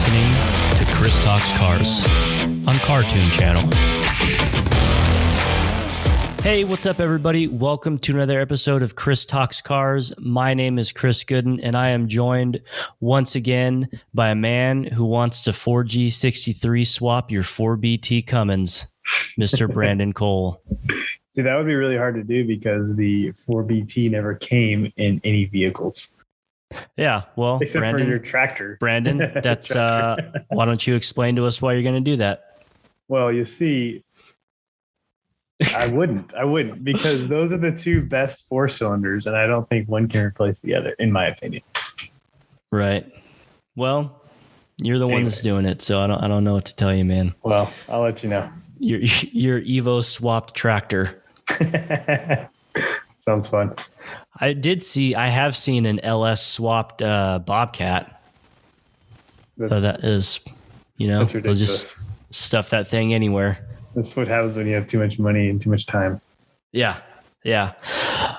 listening to Chris Talks Cars on Cartoon Channel. Hey, what's up, everybody? Welcome to another episode of Chris Talks Cars. My name is Chris Goodin, and I am joined once again by a man who wants to 4G63 swap your 4BT Cummins, Mr. Brandon Cole. See, that would be really hard to do because the 4BT never came in any vehicles. Yeah, well, except Brandon, for your tractor. Brandon, that's why don't you explain to us why you're going to do that? Well, you see, I wouldn't because those are the two best four cylinders, and I don't think one can replace the other, in my opinion. Right. Well, you're the one that's doing it, so I don't know what to tell you, man. Well, I'll let you know. Your Evo swapped tractor. Sounds fun. I have seen an LS swapped Bobcat. So that is, that's ridiculous. we'll just stuff that thing anywhere. That's what happens when you have too much money and too much time. Yeah.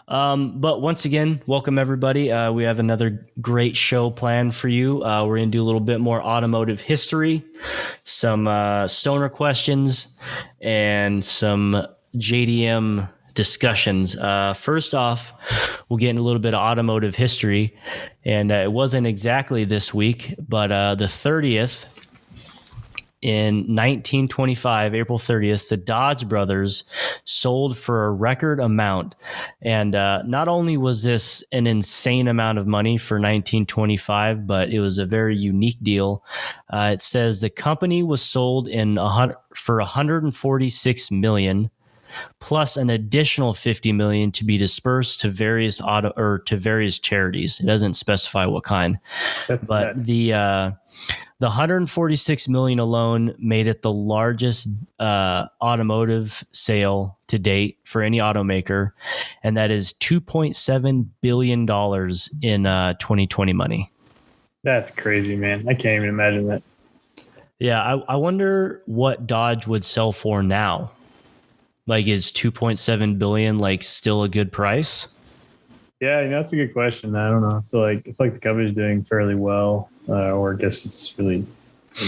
But once again, welcome everybody. We have another great show planned for you. We're going to do a little bit more automotive history, some stoner questions, and some JDM discussions. First off, we'll get into a little bit of automotive history, and it wasn't exactly this week, but the 30th, in 1925, April 30th, the Dodge brothers sold for a record amount. And not only was this an insane amount of money for 1925, but it was a very unique deal. It says the company was sold for $146 million, plus an additional $50 million to be dispersed to various charities. It doesn't specify what kind. But the $146 million alone made it the largest automotive sale to date for any automaker, and that is $2.7 billion in 2020 money. That's crazy, man. I can't even imagine that. Yeah, I wonder what Dodge would sell for now. Like, is $2.7 billion like still a good price? Yeah, that's a good question. I don't know. I feel like the company's doing fairly well. Or I guess it's really in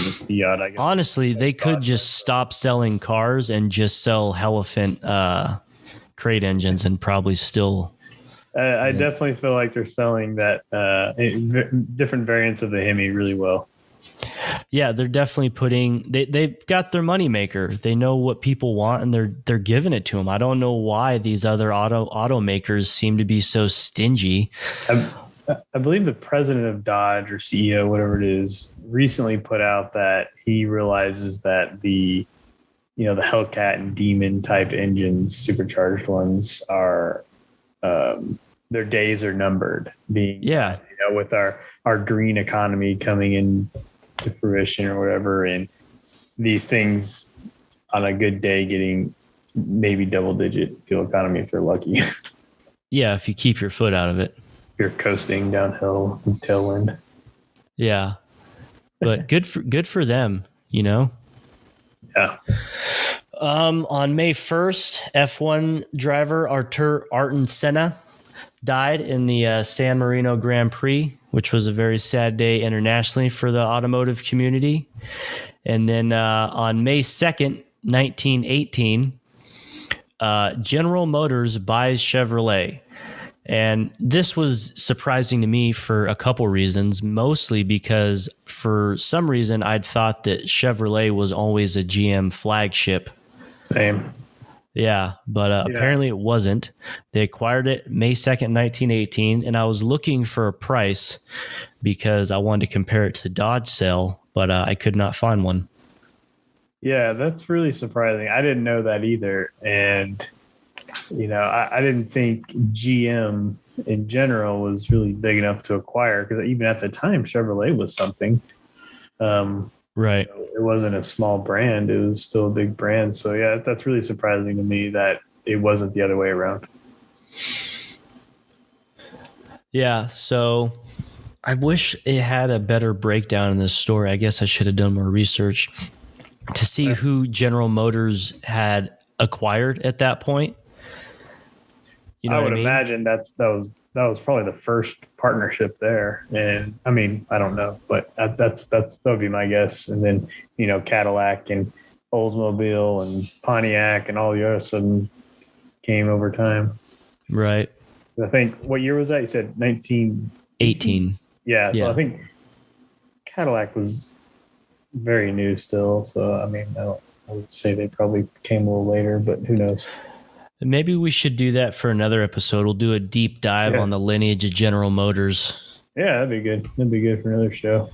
the fiat, I guess. Honestly, they could just stop selling cars and just sell Elephant crate engines and probably still. I definitely feel like they're selling that different variants of the Hemi really well. Yeah, they're definitely they've got their moneymaker. They know what people want, and they're giving it to them. I don't know why these other automakers seem to be so stingy. I believe the president of Dodge or CEO, whatever it is, recently put out that he realizes that the Hellcat and Demon type engines, supercharged ones, are their days are numbered. With our green economy coming in to fruition or whatever, and these things on a good day getting maybe double-digit fuel economy if they're lucky. Yeah, if you keep your foot out of it. You're coasting downhill with tailwind. Yeah. But good for them, Yeah. On May 1st, F1 driver Ayrton Senna died in the San Marino Grand Prix, which was a very sad day internationally for the automotive community. And then on May 2nd, 1918, General Motors buys Chevrolet. And this was surprising to me for a couple reasons, mostly because for some reason I'd thought that Chevrolet was always a GM flagship. Same. Yeah, but apparently it wasn't. They acquired it May 2nd, 1918, and I was looking for a price because I wanted to compare it to the Dodge sale, but I could not find one. Yeah, that's really surprising. I didn't know that either. And I didn't think GM in general was really big enough to acquire, because even at the time, Chevrolet was something. Right. It wasn't a small brand. It was still a big brand. So, yeah, that's really surprising to me that it wasn't the other way around. Yeah, so I wish it had a better breakdown in this story. I guess I should have done more research to see who General Motors had acquired at that point. I would imagine that was probably the first partnership there. And I mean, I don't know, but that would be my guess. And then, Cadillac and Oldsmobile and Pontiac and all the other sudden came over time. Right. I think, what year was that? You said 1918? Yeah. So I think Cadillac was very new still. So, I mean, I would say they probably came a little later, but who knows? Maybe we should do that for another episode. We'll do a deep dive on the lineage of General Motors. Yeah, that'd be good. That'd be good for another show.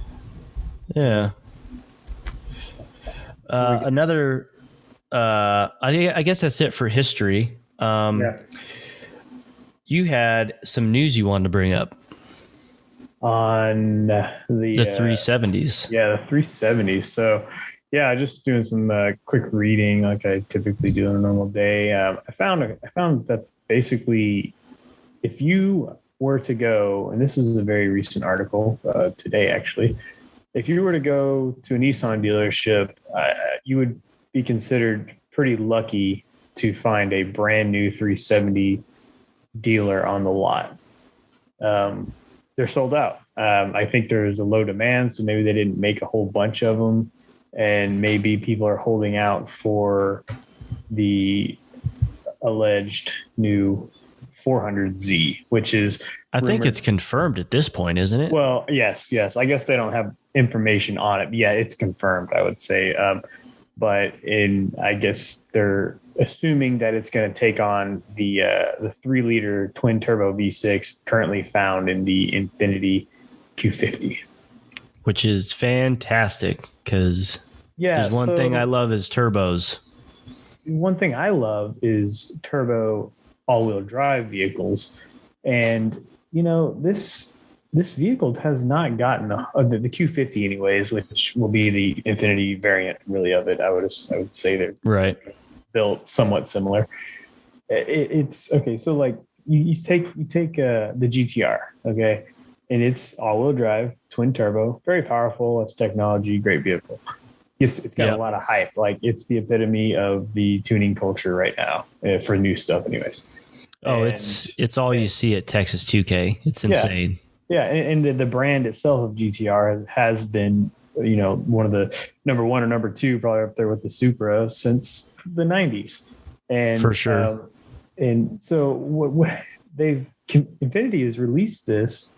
Yeah. I guess that's it for history. You had some news you wanted to bring up on the 370s. The 370s. So, just doing some quick reading like I typically do on a normal day. I found that basically, if you were to go, and this is a very recent article today actually, if you were to go to a Nissan dealership, you would be considered pretty lucky to find a brand new 370 dealer on the lot. They're sold out. I think there's a low demand, so maybe they didn't make a whole bunch of them, and maybe people are holding out for the alleged new 400Z, which is I think it's confirmed at this point, isn't it? Well, yes. I guess they don't have information on it. Yeah, it's confirmed, I would say. But I guess they're assuming that it's going to take on the 3-liter twin turbo V6 currently found in the Infiniti Q50, which is fantastic because there's one thing I love is turbos. One thing I love is turbo all-wheel drive vehicles, and this vehicle has not gotten the Q50 anyways, which will be the Infiniti variant really of it. I would say they're built somewhat similar. It's okay. So like you take the GTR, okay, and it's all-wheel drive, twin turbo, very powerful. It's technology, great vehicle. It's got a lot of hype. Like it's the epitome of the tuning culture right now for new stuff, anyways. It's all you see at Texas 2K. It's insane. Yeah, and the brand itself of GTR has been, one of the number one or number two, probably up there with the Supra since the 90s. And for sure. And so what Infiniti has released this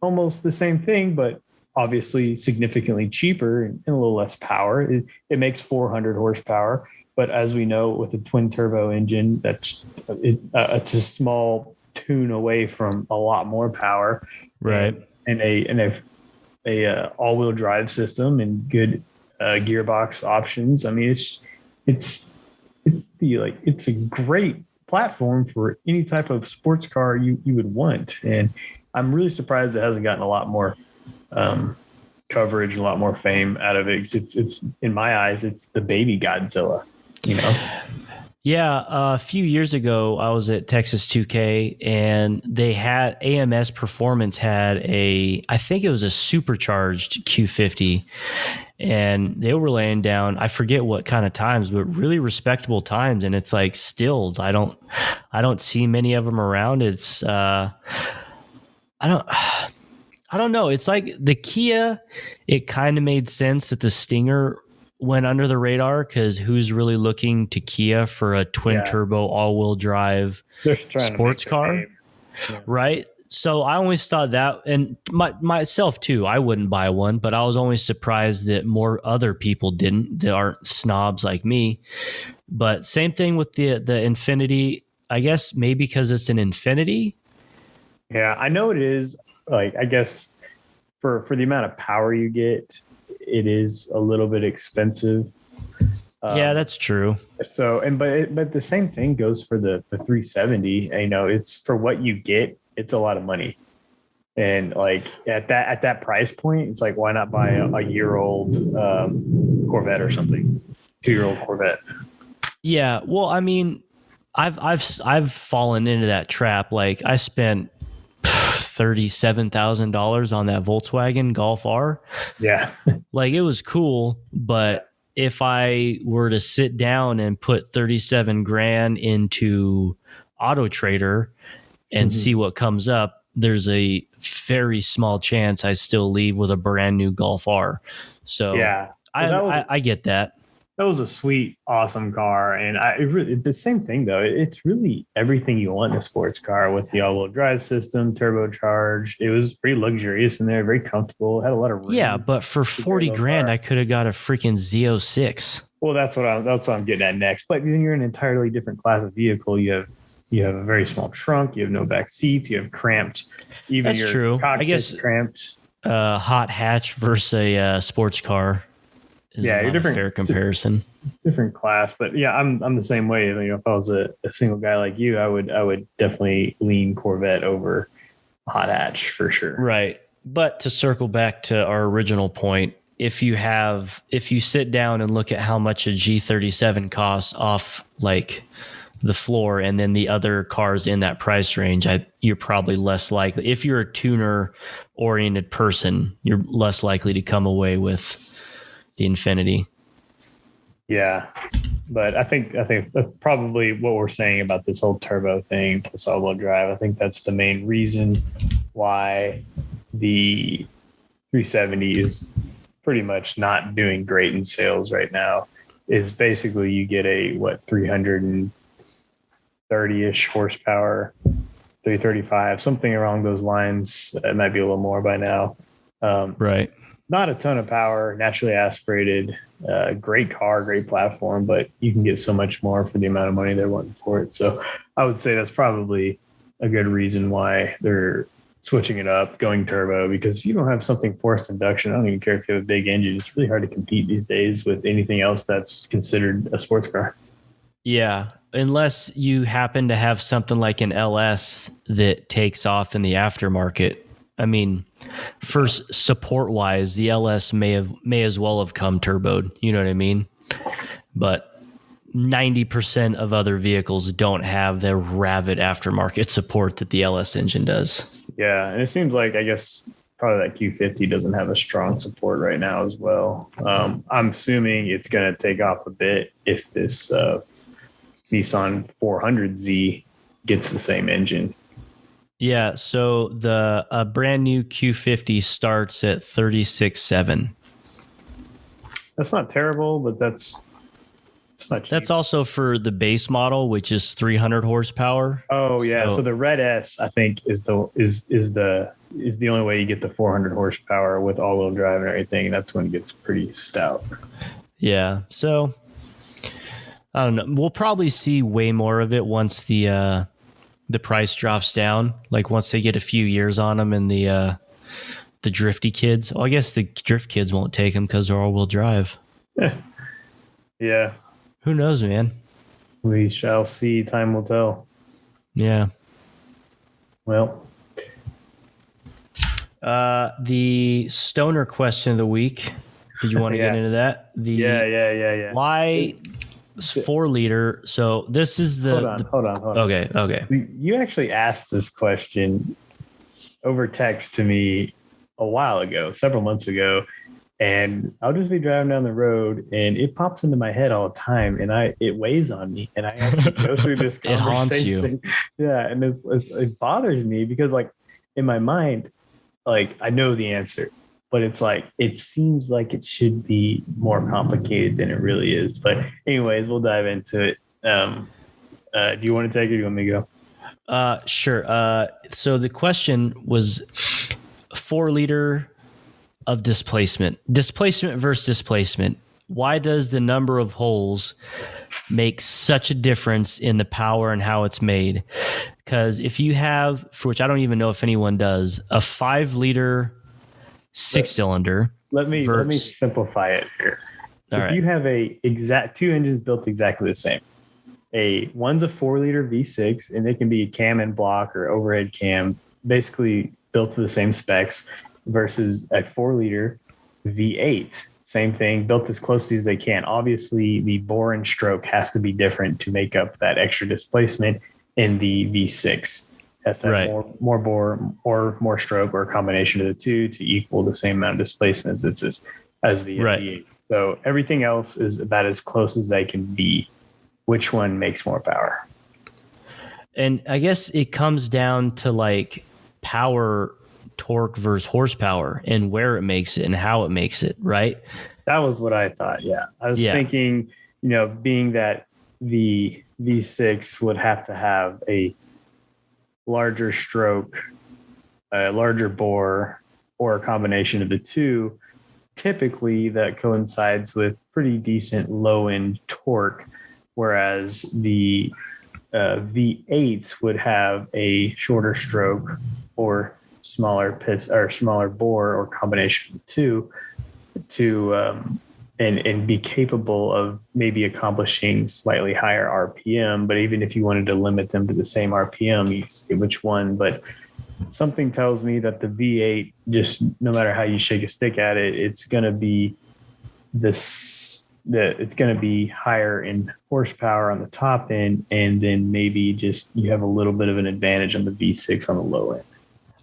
almost the same thing, but obviously significantly cheaper and a little less power. It makes 400 horsepower, but as we know, with a twin turbo engine, it's a small tune away from a lot more power, right? And a all-wheel drive system and good gearbox options. I mean, it's a great platform for any type of sports car you would want, and I'm really surprised it hasn't gotten a lot more coverage, a lot more fame out of it. It's in my eyes, it's the baby Godzilla, Yeah, a few years ago, I was at Texas 2K, and they had AMS Performance had I think it was a supercharged Q50, and they were laying down, I forget what kind of times, but really respectable times. And it's like still, I don't see many of them around. It's I don't know. It's like the Kia. It kind of made sense that the Stinger went under the radar because who's really looking to Kia for a twin turbo all-wheel drive sports car, right? So I always thought that, and myself too, I wouldn't buy one, but I was always surprised that more other people didn't, that aren't snobs like me. But same thing with the Infiniti. I guess maybe because it's an Infiniti. Yeah, I know it is. Like, I guess for the amount of power you get, it is a little bit expensive. Yeah, that's true. So, but the same thing goes for the 370. It's for what you get. It's a lot of money, and like at that price point, it's like, why not buy a year-old Corvette or something, 2-year-old Corvette? Yeah, well, I mean, I've fallen into that trap. Like I spent $37,000 on that Volkswagen Golf R. Yeah. Like it was cool, but if I were to sit down and put 37 grand into Auto Trader and see what comes up, there's a very small chance I still leave with a brand new Golf R. So yeah, well, I get that. that was a sweet, awesome car, and the same thing though. It's really everything you want in a sports car with the all-wheel drive system, turbocharged. It was pretty luxurious in there, very comfortable. Had a lot of room. Yeah, but for 40 grand, I could have got a freaking Z06. Well, that's what I'm getting at next. But then you're an entirely different class of vehicle. You have a very small trunk. You have no back seats. You have cramped. Even That's true. I guess cramped. Hot hatch versus a sports car. Yeah, you're different. Fair comparison. It's different class, but yeah, I'm the same way. You know, if I was a single guy like you, I would definitely lean Corvette over hot hatch for sure. Right. But to circle back to our original point, if you sit down and look at how much a G37 costs off like the floor and then the other cars in that price range, you're probably less likely, if you're a tuner oriented person, you're less likely to come away with the Infinity. Yeah. But I think that's probably what we're saying about this whole turbo thing plus all-wheel drive. I think that's the main reason why the 370 is pretty much not doing great in sales right now. Is basically you get a 330-ish horsepower, 335, something along those lines. It might be a little more by now. Right. Not a ton of power, naturally aspirated, great car, great platform, but you can get so much more for the amount of money they're wanting for it. So I would say that's probably a good reason why they're switching it up, going turbo, because if you don't have something forced induction, I don't even care if you have a big engine. It's really hard to compete these days with anything else that's considered a sports car. Yeah. Unless you happen to have something like an LS that takes off in the aftermarket. I mean, first support wise, the LS may as well have come turboed. You know what I mean? But 90% of other vehicles don't have the rabid aftermarket support that the LS engine does. Yeah, and it seems like, I guess, probably that Q50 doesn't have a strong support right now as well. I'm assuming it's going to take off a bit if this Nissan 400Z gets the same engine. Yeah, so the brand new Q50 starts at 36.7. That's not terrible, but it's not cheap. That's also for the base model, which is 300 horsepower. Oh yeah, so the Red S I think is the only way you get the 400 horsepower with all-wheel drive and everything. And that's when it gets pretty stout. Yeah, so I don't know. We'll probably see way more of it once the price drops down. Like once they get a few years on them, and the drifty kids. Well, I guess the drift kids won't take them because they're all-wheel drive. Yeah. Who knows, man? We shall see. Time will tell. Yeah. Well, the stoner question of the week. Did you want to get into that? Yeah. Why 4 liter? So this is the. Hold on. Okay. You actually asked this question over text to me a while ago, several months ago. And I'll just be driving down the road and it pops into my head all the time, and it weighs on me, and I actually go through this conversation. It haunts you. Yeah. And it bothers me because, like, in my mind, like, I know the answer, but it's like, it seems like it should be more complicated than it really is. But anyways, we'll dive into it. Do you want to take it? Or do you want me to go? Sure. So the question was 4 liter of displacement versus displacement. Why does the number of holes make such a difference in the power and how it's made? Because if you have, for which I don't even know if anyone does, a 5 liter 6-cylinder. Let me simplify it here. If you have a exact 2 engines built exactly the same, one's a 4 liter V6, and they can be a cam and block or overhead cam, basically built to the same specs, versus a 4 liter V8. Same thing, built as closely as they can. Obviously, the bore and stroke has to be different to make up that extra displacement in the V6. Has to have more bore or more stroke, or a combination of the two to equal the same amount of displacement as the V8. So everything else is about as close as they can be. Which one makes more power? And I guess it comes down to like power, torque versus horsepower and where it makes it and how it makes it, right? That was what I thought. Yeah. I was Yeah. thinking, being that the V6 would have to have a larger stroke, a larger bore, or a combination of the two, typically that coincides with pretty decent low end torque, whereas the V8s would have a shorter stroke or smaller or smaller bore or combination of the two to and be capable of maybe accomplishing slightly higher RPM. But even if you wanted to limit them to the same RPM, you see which one. But something tells me that the V8, just no matter how you shake a stick at it, it's going to be it's going to be higher in horsepower on the top end, and then maybe just you have a little bit of an advantage on the V6 on the low end.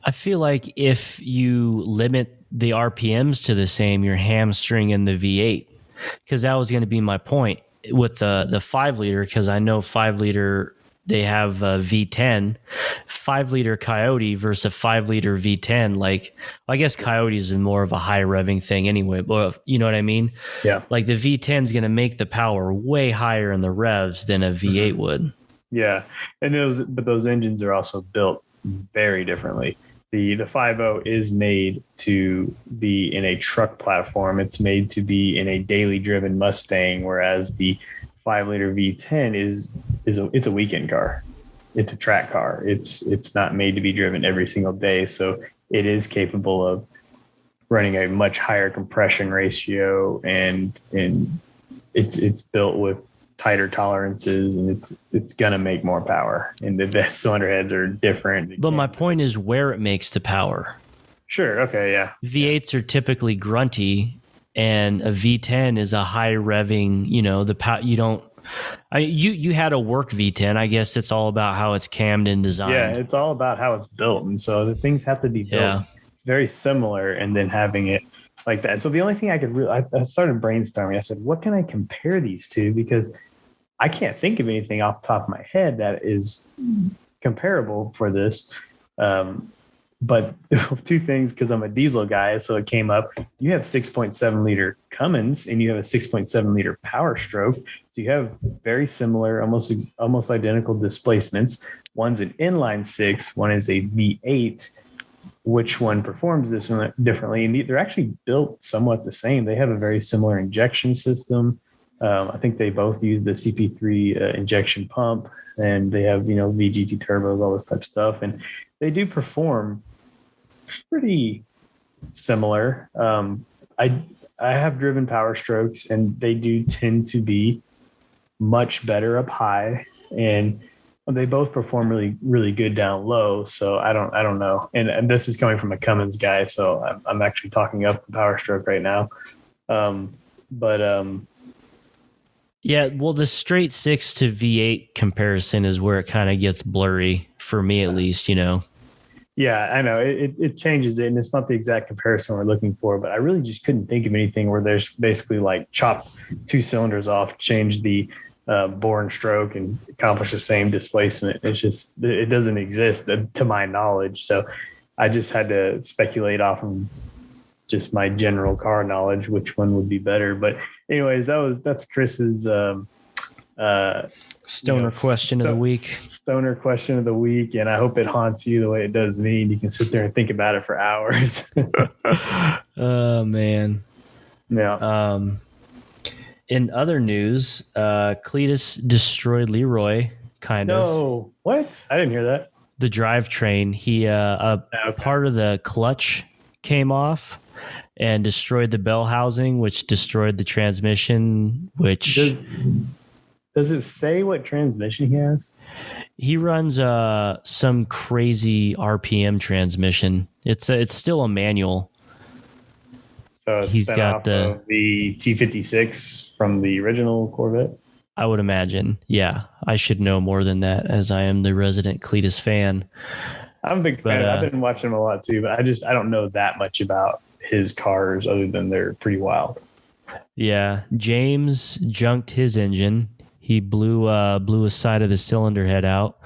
I feel like if you limit the RPMs to the same, you're hamstringing the V8, because that was going to be my point with the 5 liter, because I know 5 liter, they have a V10, 5 liter Coyote versus a 5 liter V10. Like, I guess Coyote is more of a high revving thing anyway, but you know what I mean? Yeah. Like the V10 is going to make the power way higher in the revs than a V8 would. Yeah. And those engines are also built very differently. The 5.0 is made to be in a truck platform. It's made to be in a daily driven Mustang, whereas the 5 liter V10 it's a weekend car. It's a track car. It's not made to be driven every single day. So it is capable of running a much higher compression ratio, and it's built with tighter tolerances, and it's gonna make more power, and the cylinder heads are different. But my point is where it makes the power. Sure. Okay. Yeah. V8s are typically grunty, and a V10 is a high revving. You had a work V10. I guess it's all about how it's cammed and designed. Yeah, it's all about how it's built, and so the things have to be built. Yeah. It's very similar, and then having it like that. So the only thing I could I started brainstorming. I said, what can I compare these to? Because I can't think of anything off the top of my head that is comparable for this. But two things, because I'm a diesel guy, so it came up. You have 6.7 liter Cummins, and you have a 6.7 liter Power Stroke. So you have very similar, almost identical displacements. One's an inline six, one is a V8. Which one performs this differently? And they're actually built somewhat the same. They have a very similar injection system. I think they both use the CP3 injection pump, and they have, VGT turbos, all this type of stuff. And they do perform pretty similar. I have driven Power Strokes, and they do tend to be much better up high, and they both perform really, really good down low. So I don't know. And this is coming from a Cummins guy, so I'm actually talking up the Power Stroke right now. Yeah, well, the straight 6 to V8 comparison is where it kind of gets blurry for me, at least, Yeah, I know it changes it, and it's not the exact comparison we're looking for, but I really just couldn't think of anything where there's basically like chop 2 cylinders off, change the bore and stroke, and accomplish the same displacement. It's just, it doesn't exist to my knowledge. So I just had to speculate off of just my general car knowledge, which one would be better. But anyways, that's Chris's stoner question of the week. Stoner question of the week, and I hope it haunts you the way it does me, and you can sit there and think about it for hours. Oh man. Yeah. In other news, Cletus destroyed Leroy, kind of. No, what? I didn't hear that. The drivetrain. He part of the clutch came off and destroyed the bell housing, which destroyed the transmission. Which does it say what transmission he has? He runs some crazy RPM transmission. It's still a manual. So he's got the T56 from the original Corvette. I would imagine. Yeah, I should know more than that, as I am the resident Cletus fan. I'm a big fan. I've been watching him a lot too, but I don't know that much about his cars other than they're pretty wild. Yeah, James junked his engine. He blew a side of the cylinder head out,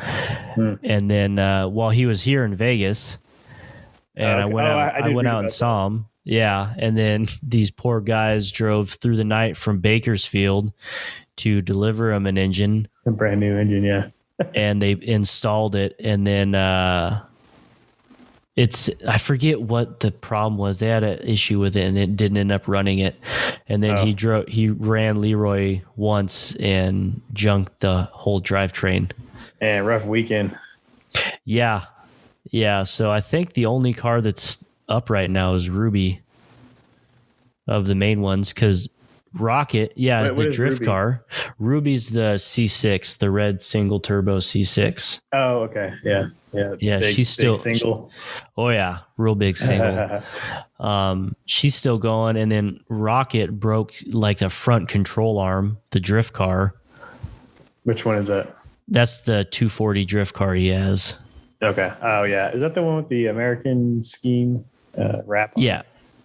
and then while he was here in Vegas, and I went out. I went out and saw him. Yeah, and then these poor guys drove through the night from Bakersfield to deliver him an engine, a brand new engine, yeah. and they installed it, and then I forget what the problem was. They had an issue with it, and it didn't end up running it. And then he ran Leroy once and junked the whole drivetrain. And rough weekend. Yeah. So I think the only car that's up right now is Ruby of the main ones, because Rocket, the drift Ruby? Car. Ruby's the C6, the red single turbo C6. Oh, okay. Yeah. She's still single. Real big single. She's still going, and then Rocket broke like the front control arm, the drift car. Which one is that? That's the 240 drift car he has. Okay. Oh yeah, is that the one with the American scheme wrap on? Yeah.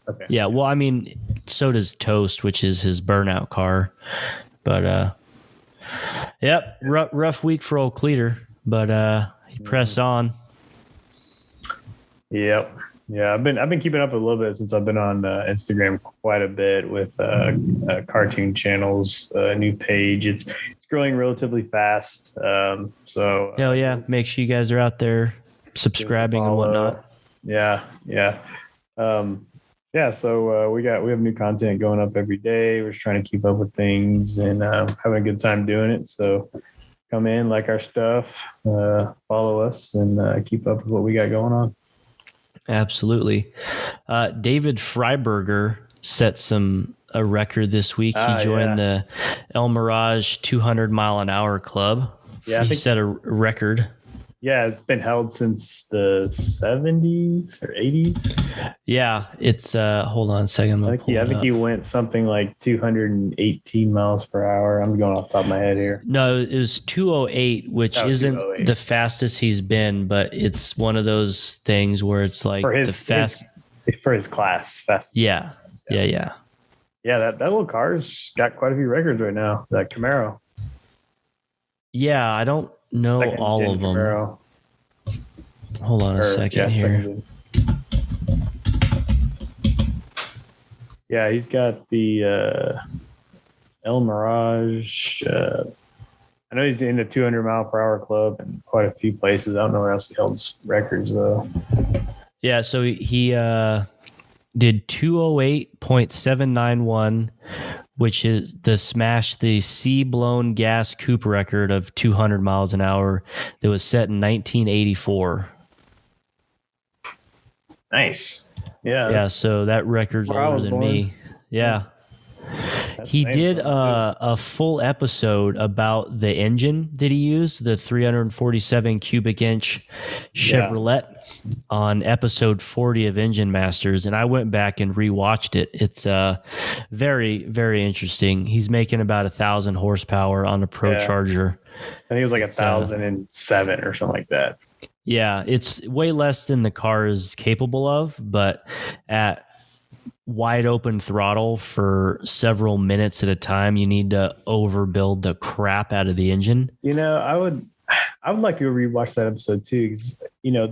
Okay. Yeah, well, I mean, so does Toast, which is his burnout car. But yep, rough week for old Cleater, but he pressed on. Yep. Yeah, I've been keeping up a little bit since I've been on Instagram quite a bit with cartoon channels, new page. It's growing relatively fast. So hell yeah, make sure you guys are out there subscribing and whatnot. Yeah. So we have new content going up every day. We're just trying to keep up with things and having a good time doing it. So come in, like our stuff, follow us, and keep up with what we got going on. Absolutely. David Freiberger set a record this week. He joined the El Mirage 200 mile an hour club. Yeah, he set a record. Yeah, it's been held since the 70s or 80s. Yeah, it's hold on a second. I think he went something like 218 miles per hour. I'm going off the top of my head here. No, it was 208, which isn't the fastest he's been, but it's one of those things where it's like for his class. Fastest. Yeah. Yeah, that little car's got quite a few records right now, that Camaro. Yeah, I don't know all of them. Camaro. Hold on a second here. Yeah, he's got the El Mirage. I know he's in the 200 mile per hour club in quite a few places. I don't know where else he holds records though. Yeah, so he did 208.791, which is the sea-blown gas coupe record of 200 miles an hour that was set in 1984. Nice. Yeah. Yeah, so that record's older than me. Yeah. He did a full episode about the engine that he used, the 347 cubic inch Chevrolet, on episode 40 of Engine Masters, and I went back and rewatched it. It's very, very interesting. He's making about 1,000 horsepower on a Pro Charger. I think it was like 1,007 or something like that. Yeah, it's way less than the car is capable of, but at wide open throttle for several minutes at a time, you need to overbuild the crap out of the engine. You know, I would like to rewatch that episode too, because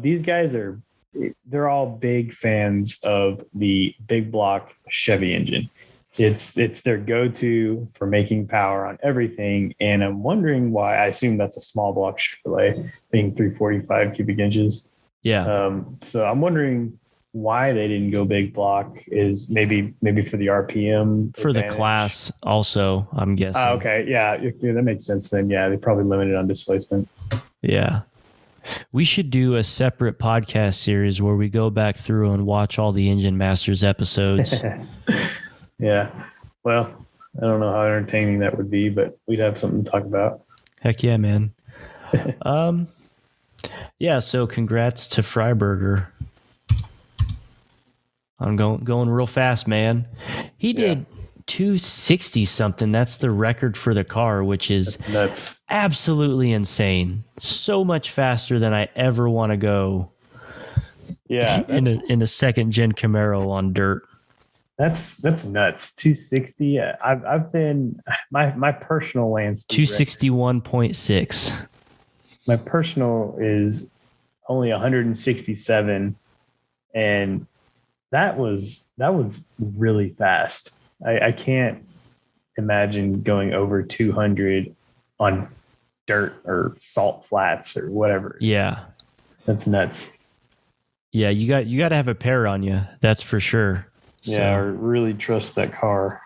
these guys they're all big fans of the big block Chevy engine. It's their go-to for making power on everything, and I'm wondering why. I assume that's a small block Chevrolet, being 345 cubic inches. Yeah. So I'm wondering why they didn't go big block. Is maybe for the RPM for advantage. The class also, I'm guessing. Okay, yeah, that makes sense then. Yeah, they probably limited on displacement. Yeah. We should do a separate podcast series where we go back through and watch all the Engine Masters episodes. Yeah. Well, I don't know how entertaining that would be, but we'd have something to talk about. Heck yeah, man. Yeah, so congrats to Freiberger. I'm going real fast, man. He did 260 something. That's the record for the car, which is That's nuts. Absolutely insane. So much faster than I ever want to go. Yeah, in a second gen Camaro on dirt. That's nuts. 260. I've been my personal land speed 261.6. My personal is only 167, and that was really fast. I can't imagine going over 200 on dirt or salt flats or whatever. Yeah. That's nuts. Yeah, you got to have a pair on you. That's for sure. Yeah, or really trust that car.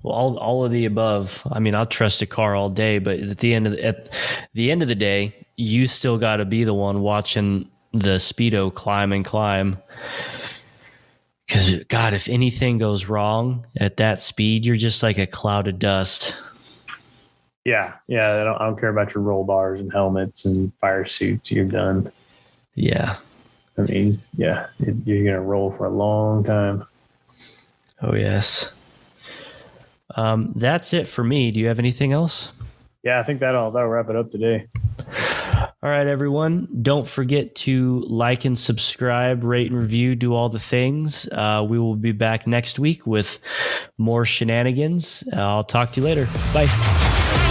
Well, all of the above. I mean, I'll trust a car all day, but at the end of the day, you still got to be the one watching the speedo climb and climb. Because God, if anything goes wrong at that speed, you're just like a cloud of dust. Yeah. I don't care about your roll bars and helmets and fire suits. You're done. Yeah. I mean, yeah, you're gonna roll for a long time. Oh yes. That's it for me. Do you have anything else? Yeah, I think that'll wrap it up today. All right, everyone. Don't forget to like and subscribe, rate and review, do all the things. We will be back next week with more shenanigans. I'll talk to you later. Bye.